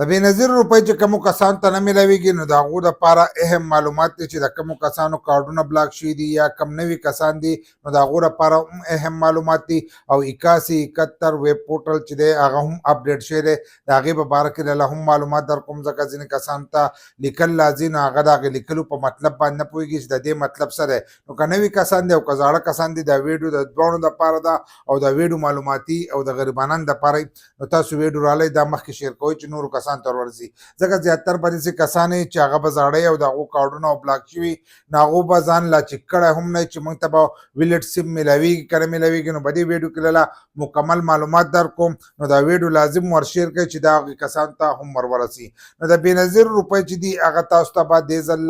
د بېنظیر روپۍ چې کومو کسانو ته نه میلاویږي نو د هغو دپاره اهم معلومات دي چې د کومو کسانو کارډونه بلاک شوي دي یا کم نوي کسان دي نو د هغو دپاره هم اهم معلومات دي او 8171 ویب پورټل چې دی هغه هم اپډیټ شوی دی د هغې په باره کې له هم معلومات در کوم ځکه ځینې کسانو ته لیکل لازم نو هغه د هغې لیکلو په مطلب باندې نه پوهېږي چې د دې مطلب څه دی نو که نوي کسان دي او که زاړه کسان دي دا ویډیو د دواړو دپاره ده او دا ویډیو معلوماتي او د غریبانان دپاره نو تاسو ویډیو رالی دا مخکې شیر کوئ چې نورو کسانو ته ورورسي ځکه زیاتر به داسې کسان چې هغه به زاړه او د هغو کارډونه او بلاک شوي نو هغو به ځان لا چک کړی هم نه چې موږ ته به ویلټ سیم میلاویږي که نه میلاویږي نو په دې ویډیو کې له مکمل معلومات در کوم نو دا ویډیو لازم ورشیر کړئ چې دا هغې کسانو ته هم ورورسي نو د بېنظیر روپۍ چې دي هغه تاسو ته به دې ځل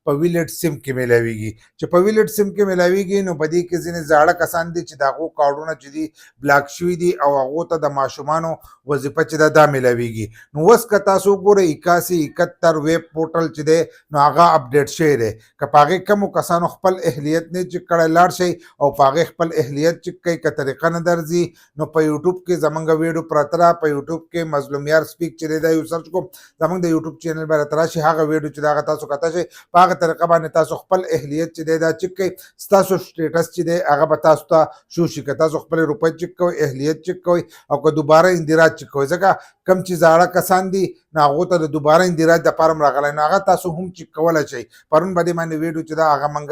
په ویلټ سیم کې میلاویږي چې په ویلټ سیم کې میلاویږي نو په دې کې ځینې زاړه کسان دي چې د هغو کارډونه چې دي بلاک شوي دي او هغو ته د ماشومانو وظیفه چې ده دا میلاویږي نو اوس که تاسو وګورئ 8171 ویب پورټل چې دی نو هغه اپډیټ شوی دی که په هغې کومو کسانو خپل اهلیت نه چک کړی لاړ شئ او په هغې خپل اهلیت چک کوئ که طریقه نه درځي نو په یوټیوب کې زمونږ ویډیو پرته ده په یوټیوب کې مظلومیار سپیک چې دی دا یو سرچ کوم زمونږ د یوټیوب چینل به راته راشي هغه ویډیو چې د هغه تاسو کته شئ په هغه طریقه باندې تاسو خپل اهلیت چې دی دا چک کوئ ستاسو سټیټس چې دی هغه به تاسو ته شو شي که تاسو خپلې روپۍ چک کوئ اهلیت چک کوئ او که دوباره اندراج چک کوئ ځکه کم چې زاړه کسان دي نو هغو ته د دوباره اندراج دپاره هم راغلی نو هغه تاسو هم چک کولی شئ پرون به دې باندې ویډیو چې ده هغه موږ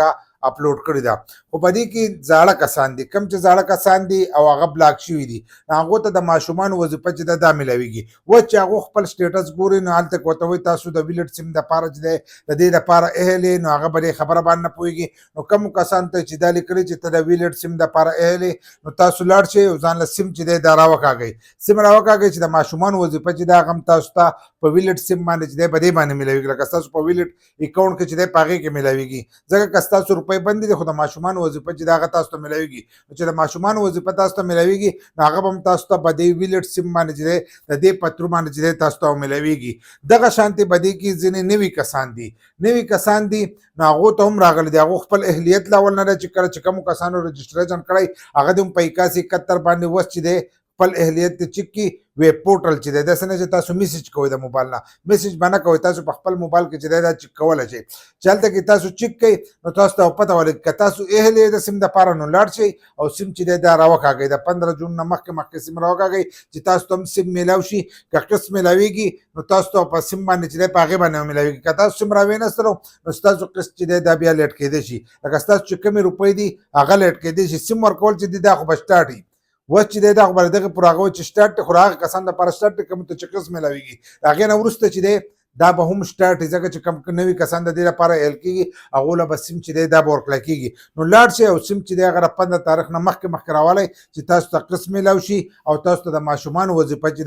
اپلوډ کړې ده خو په دې کې زاړه کسان دي کم چې زاړه کسان دي او هغه بلاک شوي دي نو هغو ته د ماشومانو وظیفه چې ده دا میلاویږي اوس چې هغو خپل سټیټس ګوري نو هلته کې ورته وایي تاسو د ویلټ سیم دپاره چې دی د دې دپاره اهل یې نو هغه به دې خبره باندې نه پوهېږي نو کومو کسانو ته چې دا لیکلي چې ته د ویلټ سیم دپاره اهل یې نو تاسو لاړ شئ او ځان له سیم چې دی دا راوکاږئ سیم راوکاږئ چې د ماشومانو وظیفه چې ده هغه هم تاسو ته په ویلټ سیم باندې چې دی په دې باندې میلاویږي لکه ستاسو په ویلټ اکاونټ کې چې دی په هغې کې میلاویږي ځکه که ستاسو روپۍ بندې دي خو د ماشومانو وظیفه چې د هغه تاسو ته میلاویږي نو چې د ماشومانو وظیفه تاسو ته میلاویږي نو هغه به هم تاسو ته په دې ویلټ سیم باندې چې دی د دې په ترو باندې چې دی تاسو ته میلاویږي دغه شانتې په دې کې ځینې نوي کسان دي نوي کسان دي نو هغو ته هم راغلي دي هغو خپل اهلیت لا اول نه دی چې کله چې کومو کسانو رجسټریشن کړی هغه دې هم په 8171 باندې اوس چې دی خپل اهلیت ته چک کړي ویب پورټل چې دی داسې نه چې تاسو میسج کوئ د موبایل نه میسج به نه کوئ تاسو په خپل موبایل کې چې دی دا چک کولی شئ چې هلته کې تاسو چک کوئ نو تاسو ته پته ولګي که تاسو اهل یې د سیم دپاره نو لاړ شئ او سیم چې دی دا راوکاږئ د 15 جون نه مخکې سیم راوکاږئ چې تاسو ته هم سیم میلاو شي که قسط میلاویږي نو تاسو ته په سیم باندې چې دی په هغې باندې میلاویږي که تاسو سیم راوینستلو نو ستاسو قسط چې دی دا بیا لیټ کیدی شي لکه ستاسو چې کومې روپۍ دي هغه لیټ کیدی شي سیم ورکول چې دی دا خو به سټارټ وي اوس چې دی دا خو به دغې پورې هغه وایي چې سټارټ دی خو هغه کسان دپاره سټارټ دی کوم ته چې قسط میلاویږي د هغې نه وروسته چې دی دا به هم سټارټ وي ځکه چې کوم نوي کسان د دې لپاره ایل کېږي هغو له به سیم چې دی دا به ورکړی کېږي نو لاړ شئ او سیم چې دی هغه د 15 تاریخ نه مخکې راولی چې تاسو ته قسط میلاو شي او تاسو ته د ماشومانو وظیفه چې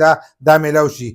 دا میلاو شي